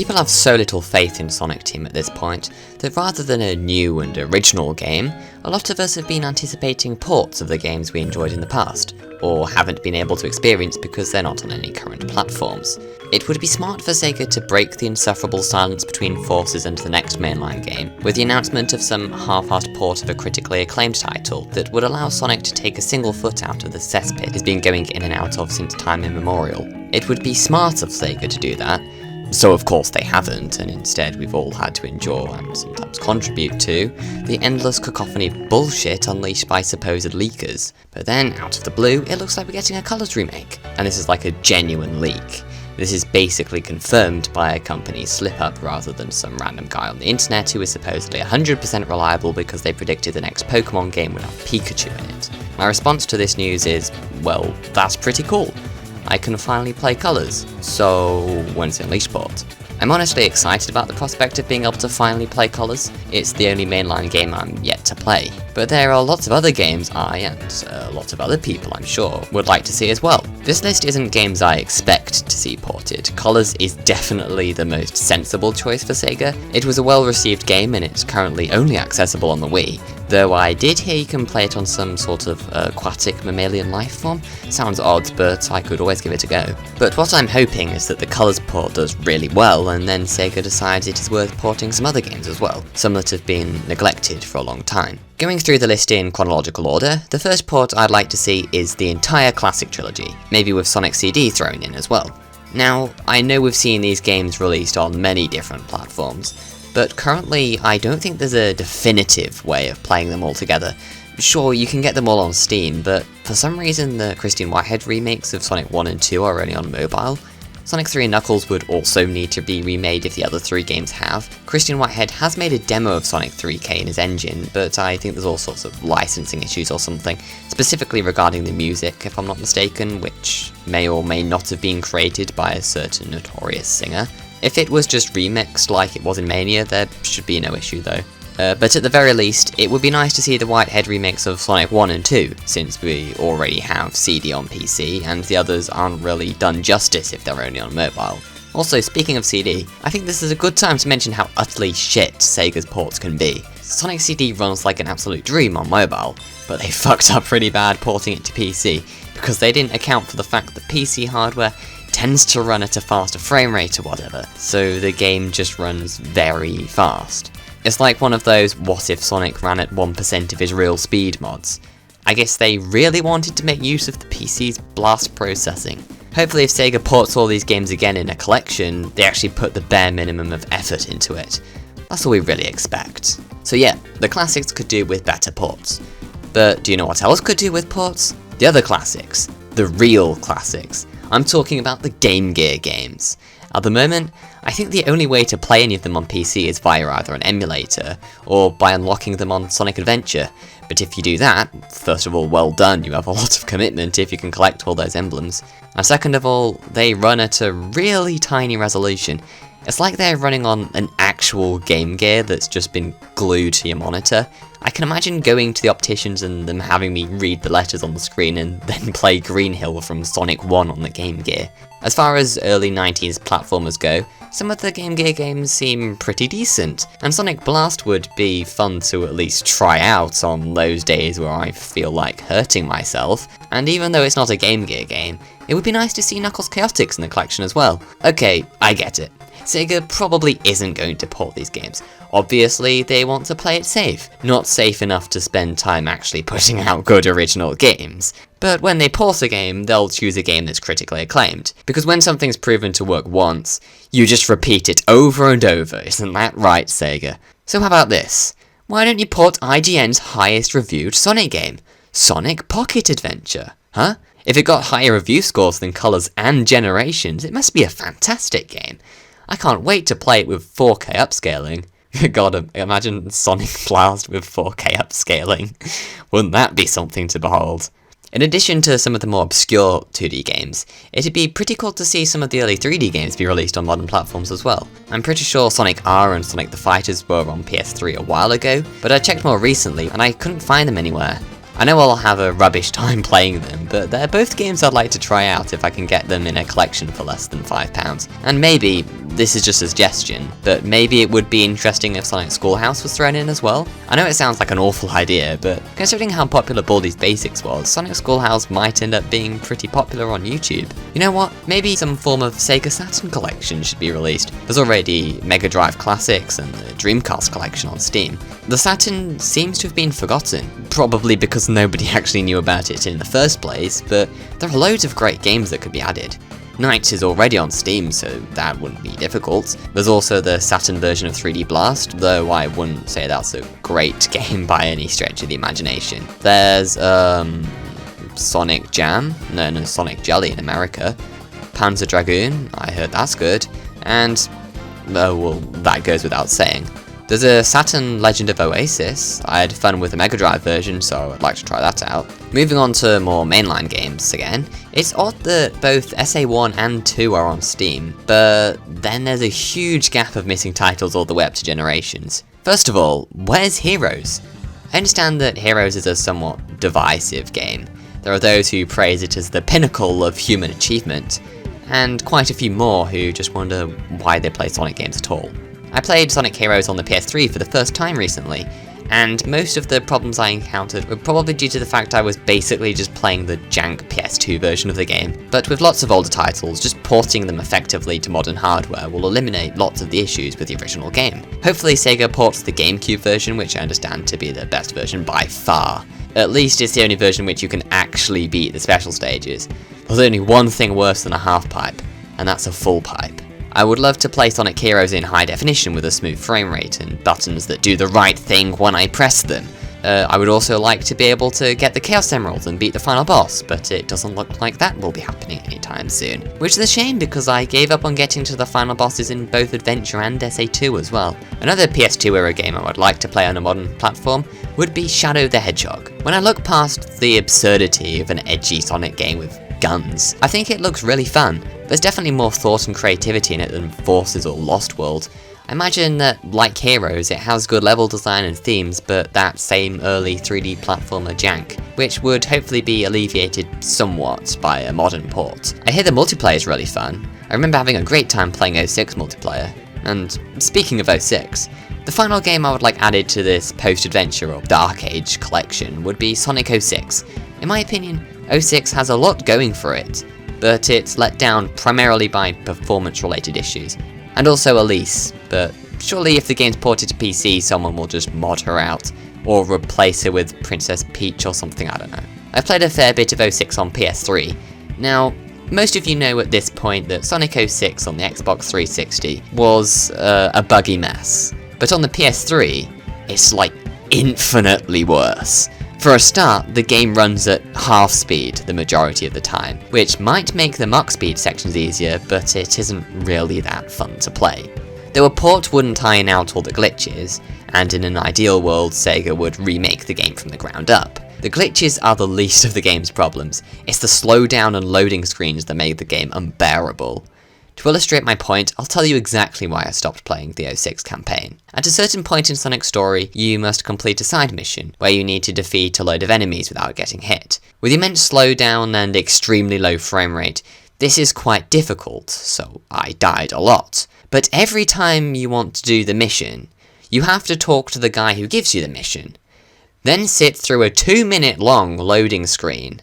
People have so little faith in Sonic Team at this point, that rather than a new and original game, a lot of us have been anticipating ports of the games we enjoyed in the past, or haven't been able to experience because they're not on any current platforms. It would be smart for Sega to break the insufferable silence between forces into the next mainline game, with the announcement of some half-assed port of a critically acclaimed title that would allow Sonic to take a single foot out of the cesspit he's been going in and out of since time immemorial. It would be smart of Sega to do that, so of course they haven't, and instead we've all had to endure, and sometimes contribute to, the endless cacophony of bullshit unleashed by supposed leakers. But then, out of the blue, it looks like we're getting a Colors remake, and this is like a genuine leak. This is basically confirmed by a company's slip-up rather than some random guy on the internet who is supposedly 100% reliable because they predicted the next Pokemon game would have Pikachu in it. My response to this news is, well, that's pretty cool. I can finally play Colors, so when's the Unleashed port? I'm honestly excited about the prospect of being able to finally play Colors. It's the only mainline game I'm yet to play, but there are lots of other games I, and lots of other people I'm sure, would like to see as well. This list isn't games I expect to see ported. Colors is definitely the most sensible choice for Sega. It was a well-received game and it's currently only accessible on the Wii, though I did hear you can play it on some sort of aquatic mammalian life form. Sounds odd, but I could always give it a go. But what I'm hoping is that the Colors port does really well, and then Sega decides it is worth porting some other games as well, some that have been neglected for a long time. Going through the list in chronological order, the first port I'd like to see is the entire classic trilogy, maybe with Sonic CD thrown in as well. Now, I know we've seen these games released on many different platforms, but currently I don't think there's a definitive way of playing them all together. Sure, you can get them all on Steam, but for some reason the Christian Whitehead remakes of Sonic 1 and 2 are only on mobile. Sonic 3 and Knuckles would also need to be remade if the other three games have. Christian Whitehead has made a demo of Sonic 3K in his engine, but I think there's all sorts of licensing issues or something, specifically regarding the music, if I'm not mistaken, which may or may not have been created by a certain notorious singer. If it was just remixed like it was in Mania, there should be no issue though. But at the very least, it would be nice to see the Whitehead remakes of Sonic 1 and 2, since we already have CD on PC, and the others aren't really done justice if they're only on mobile. Also, speaking of CD, I think this is a good time to mention how utterly shit Sega's ports can be. Sonic CD runs like an absolute dream on mobile, but they fucked up pretty bad porting it to PC, because they didn't account for the fact that PC hardware tends to run at a faster frame rate or whatever, so the game just runs very fast. It's like one of those what if Sonic ran at 1% of his real speed mods. I guess they really wanted to make use of the PC's blast processing. Hopefully if Sega ports all these games again in a collection, they actually put the bare minimum of effort into it. That's all we really expect. So yeah, the classics could do with better ports. But do you know what else could do with ports? The other classics. The real classics. I'm talking about the Game Gear games. At the moment, I think the only way to play any of them on PC is via either an emulator, or by unlocking them on Sonic Adventure. But if you do that, first of all, well done, you have a lot of commitment if you can collect all those emblems. And second of all, they run at a really tiny resolution. It's like they're running on an actual Game Gear that's just been glued to your monitor. I can imagine going to the opticians and them having me read the letters on the screen and then play Green Hill from Sonic 1 on the Game Gear. As far as early 90s platformers go, some of the Game Gear games seem pretty decent, and Sonic Blast would be fun to at least try out on those days where I feel like hurting myself, and even though it's not a Game Gear game, it would be nice to see Knuckles Chaotix in the collection as well. Okay, I get it. Sega probably isn't going to port these games. Obviously, they want to play it safe. Not safe enough to spend time actually putting out good original games. But when they port a game, they'll choose a game that's critically acclaimed. Because when something's proven to work once, you just repeat it over and over, isn't that right, Sega? So how about this? Why don't you port IGN's highest reviewed Sonic game? Sonic Pocket Adventure, huh? If it got higher review scores than Colors and Generations, it must be a fantastic game. I can't wait to play it with 4K upscaling. God, imagine Sonic Blast with 4K upscaling. Wouldn't that be something to behold? In addition to some of the more obscure 2D games, it'd be pretty cool to see some of the early 3D games be released on modern platforms as well. I'm pretty sure Sonic R and Sonic the Fighters were on PS3 a while ago, but I checked more recently and I couldn't find them anywhere. I know I'll have a rubbish time playing them, but they're both games I'd like to try out if I can get them in a collection for less than £5. And maybe, this is just a suggestion, but maybe it would be interesting if Sonic Schoolhouse was thrown in as well. I know it sounds like an awful idea, but considering how popular Baldi's Basics was, Sonic Schoolhouse might end up being pretty popular on YouTube. You know what? Maybe some form of Sega Saturn collection should be released. There's already Mega Drive Classics and the Dreamcast collection on Steam. The Saturn seems to have been forgotten, probably because nobody actually knew about it in the first place, but there are loads of great games that could be added. Knights is already on Steam, so that wouldn't be difficult. There's also the Saturn version of 3D Blast, though I wouldn't say that's a great game by any stretch of the imagination. There's, Sonic Jam, known as Sonic Jelly in America. Panzer Dragoon, I heard that's good. And, oh well, that goes without saying. There's a Saturn Legend of Oasis. I had fun with the Mega Drive version, so I'd like to try that out. Moving on to more mainline games again, it's odd that both SA1 and 2 are on Steam, but then there's a huge gap of missing titles all the way up to Generations. First of all, where's Heroes? I understand that Heroes is a somewhat divisive game. There are those who praise it as the pinnacle of human achievement, and quite a few more who just wonder why they play Sonic games at all. I played Sonic Heroes on the PS3 for the first time recently, and most of the problems I encountered were probably due to the fact I was basically just playing the jank PS2 version of the game. But with lots of older titles, just porting them effectively to modern hardware will eliminate lots of the issues with the original game. Hopefully Sega ports the GameCube version, which I understand to be the best version by far. At least it's the only version which you can actually beat the special stages. There's only one thing worse than a half pipe, and that's a full pipe. I would love to play Sonic Heroes in high definition with a smooth frame rate and buttons that do the right thing when I press them. I would also like to be able to get the Chaos Emeralds and beat the final boss, but it doesn't look like that will be happening anytime soon. Which is a shame because I gave up on getting to the final bosses in both Adventure and SA2 as well. Another PS2 era game I would like to play on a modern platform would be Shadow the Hedgehog. When I look past the absurdity of an edgy Sonic game with guns, I think it looks really fun. There's definitely more thought and creativity in it than Forces or Lost World. I imagine that, like Heroes, it has good level design and themes, but that same early 3D platformer jank, which would hopefully be alleviated somewhat by a modern port. I hear the multiplayer is really fun. I remember having a great time playing 06 multiplayer. And speaking of 06, the final game I would like added to this post-adventure or Dark Age collection would be Sonic 06. In my opinion, 06 has a lot going for it, but it's let down primarily by performance-related issues. And also Elise, but surely if the game's ported to PC, someone will just mod her out, or replace her with Princess Peach or something, I don't know. I've played a fair bit of 06 on PS3. Now, most of you know at this point that Sonic 06 on the Xbox 360 was a buggy mess. But on the PS3, it's like infinitely worse. For a start, the game runs at half speed the majority of the time, which might make the Mach speed sections easier, but it isn't really that fun to play. Though a port wouldn't iron out all the glitches, and in an ideal world Sega would remake the game from the ground up. The glitches are the least of the game's problems. It's the slowdown and loading screens that make the game unbearable. To illustrate my point, I'll tell you exactly why I stopped playing the 06 campaign. At a certain point in Sonic's story, you must complete a side mission, where you need to defeat a load of enemies without getting hit. With immense slowdown and extremely low frame rate, this is quite difficult, so I died a lot. But every time you want to do the mission, you have to talk to the guy who gives you the mission. Then sit through a 2-minute long loading screen.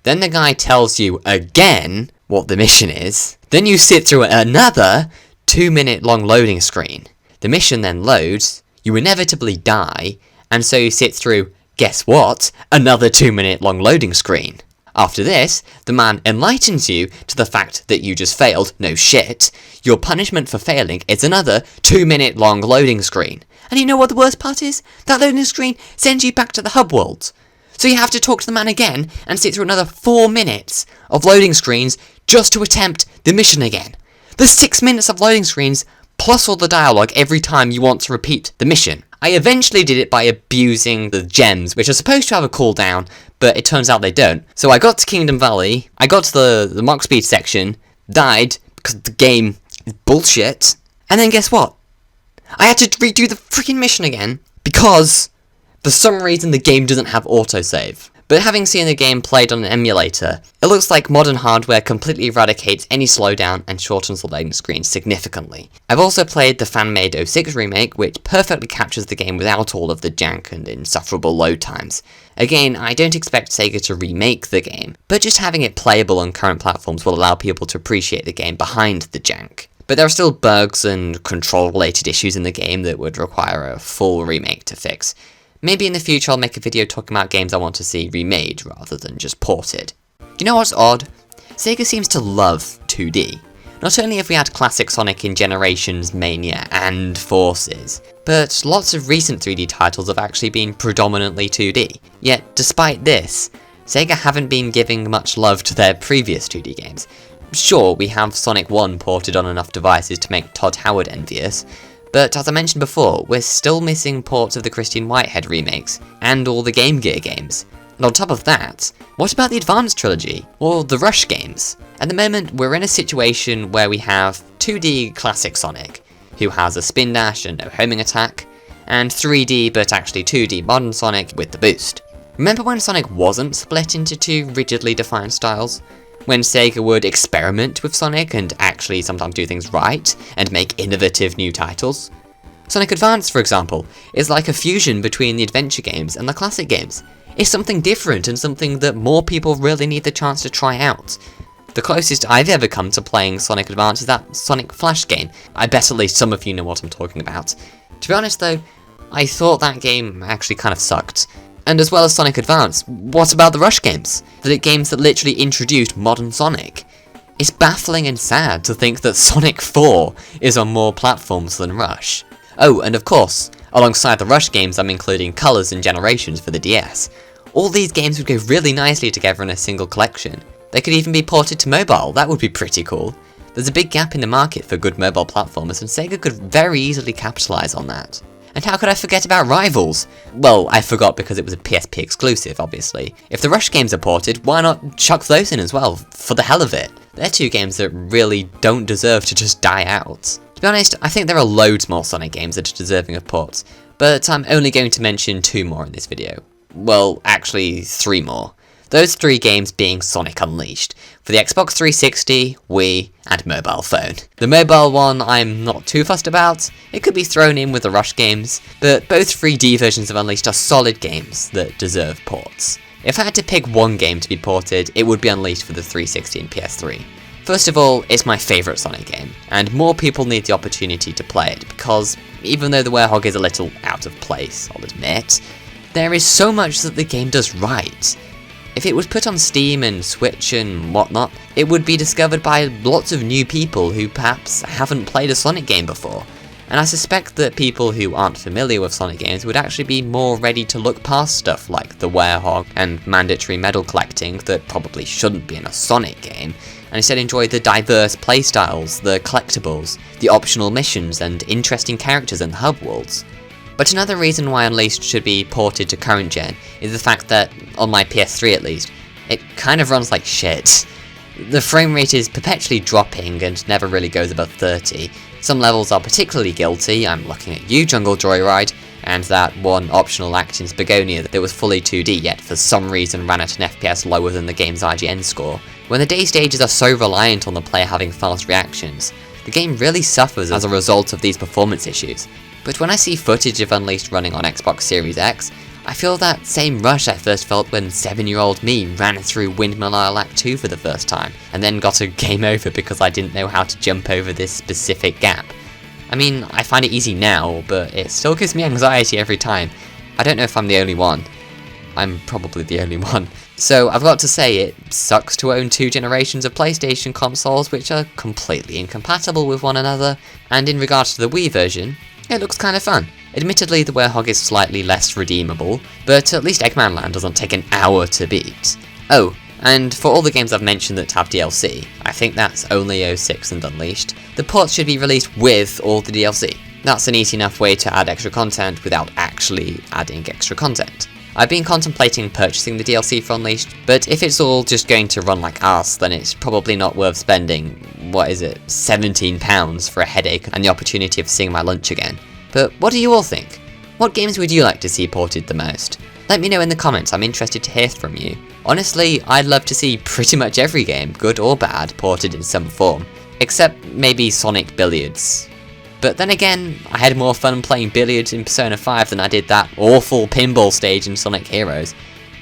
Then the guy tells you again what the mission is. Then you sit through another 2-minute long loading screen. The mission then loads, you inevitably die, and so you sit through, guess what, another 2-minute long loading screen. After this, the man enlightens you to the fact that you just failed, no shit. Your punishment for failing is another 2-minute long loading screen. And you know what the worst part is? That loading screen sends you back to the hub world. So you have to talk to the man again and sit through another 4 minutes of loading screens just to attempt the mission again. There's 6 minutes of loading screens plus all the dialogue every time you want to repeat the mission. I eventually did it by abusing the gems, which are supposed to have a cooldown, but it turns out they don't. So I got to Kingdom Valley, I got to the Mach speed section, died because the game is bullshit, and then guess what? I had to redo the freaking mission again because for some reason the game doesn't have autosave. But having seen the game played on an emulator, it looks like modern hardware completely eradicates any slowdown and shortens the loading screen significantly. I've also played the fan-made 06 remake, which perfectly captures the game without all of the jank and insufferable load times. Again, I don't expect Sega to remake the game, but just having it playable on current platforms will allow people to appreciate the game behind the jank. But there are still bugs and control-related issues in the game that would require a full remake to fix. Maybe in the future I'll make a video talking about games I want to see remade rather than just ported. Do you know what's odd? Sega seems to love 2D. Not only have we had classic Sonic in Generations, Mania, and Forces, but lots of recent 3D titles have actually been predominantly 2D. Yet, despite this, Sega haven't been giving much love to their previous 2D games. Sure, we have Sonic 1 ported on enough devices to make Todd Howard envious, but as I mentioned before, we're still missing ports of the Christian Whitehead remakes, and all the Game Gear games. And on top of that, what about the Advanced Trilogy, or the Rush games? At the moment, we're in a situation where we have 2D classic Sonic, who has a spin dash and no homing attack, and 3D but actually 2D modern Sonic with the boost. Remember when Sonic wasn't split into two rigidly defined styles? When Sega would experiment with Sonic and actually sometimes do things right, and make innovative new titles? Sonic Advance, for example, is like a fusion between the adventure games and the classic games. It's something different and something that more people really need the chance to try out. The closest I've ever come to playing Sonic Advance is that Sonic Flash game. I bet at least some of you know what I'm talking about. To be honest though, I thought that game actually kind of sucked. And as well as Sonic Advance, what about the Rush games? The games that literally introduced modern Sonic. It's baffling and sad to think that Sonic 4 is on more platforms than Rush. Oh, and of course, alongside the Rush games I'm including Colors and Generations for the DS. All these games would go really nicely together in a single collection. They could even be ported to mobile, that would be pretty cool. There's a big gap in the market for good mobile platformers and Sega could very easily capitalise on that. And how could I forget about Rivals? Well, I forgot because it was a PSP exclusive, obviously. If the Rush games are ported, why not chuck those in as well, for the hell of it? They're two games that really don't deserve to just die out. To be honest, I think there are loads more Sonic games that are deserving of ports, but I'm only going to mention 2 more in this video. Well, actually 3 more. Those 3 games being Sonic Unleashed, for the Xbox 360, Wii, and mobile phone. The mobile one I'm not too fussed about, it could be thrown in with the Rush games, but both 3D versions of Unleashed are solid games that deserve ports. If I had to pick one game to be ported, it would be Unleashed for the 360 and PS3. First of all, it's my favourite Sonic game, and more people need the opportunity to play it, because even though the Hedgehog is a little out of place, I'll admit, there is so much that the game does right. If it was put on Steam and Switch and whatnot, it would be discovered by lots of new people who perhaps haven't played a Sonic game before. And I suspect that people who aren't familiar with Sonic games would actually be more ready to look past stuff like the Hedgehog and mandatory medal collecting that probably shouldn't be in a Sonic game, and instead enjoy the diverse playstyles, the collectibles, the optional missions, and interesting characters and hub worlds. But another reason why Unleashed should be ported to current gen is the fact that, on my PS3 at least, it kind of runs like shit. The frame rate is perpetually dropping and never really goes above 30. Some levels are particularly guilty, I'm looking at you Jungle Joyride, and that one optional act in Begonia that was fully 2D yet for some reason ran at an FPS lower than the game's IGN score. When the day stages are so reliant on the player having fast reactions, the game really suffers as a result of these performance issues. But when I see footage of Unleashed running on Xbox Series X, I feel that same rush I first felt when 7-year-old me ran through Windmill Isle Act 2 for the first time, and then got a game over because I didn't know how to jump over this specific gap. I mean, I find it easy now, but it still gives me anxiety every time. I don't know if I'm the only one. I'm probably the only one. So I've got to say, it sucks to own 2 generations of PlayStation consoles which are completely incompatible with one another, and in regards to the Wii version, it looks kind of fun. Admittedly, the Hedgehog is slightly less redeemable, but at least Eggman Land doesn't take an hour to beat. Oh, and for all the games I've mentioned that have DLC, I think that's only 06 and Unleashed, the ports should be released with all the DLC. That's an easy enough way to add extra content without actually adding extra content. I've been contemplating purchasing the DLC for Unleashed, but if it's all just going to run like arse, then it's probably not worth spending, £17 for a headache and the opportunity of seeing my lunch again. But what do you all think? What games would you like to see ported the most? Let me know in the comments, I'm interested to hear from you. Honestly, I'd love to see pretty much every game, good or bad, ported in some form, except maybe Sonic Billiards. But then again, I had more fun playing billiards in Persona 5 than I did that awful pinball stage in Sonic Heroes.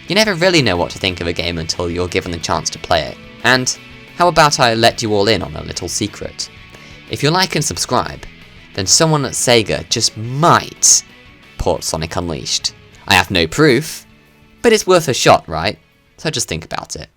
You never really know what to think of a game until you're given the chance to play it. And how about I let you all in on a little secret? If you like and subscribe, then someone at Sega just might port Sonic Unleashed. I have no proof, but it's worth a shot, right? So just think about it.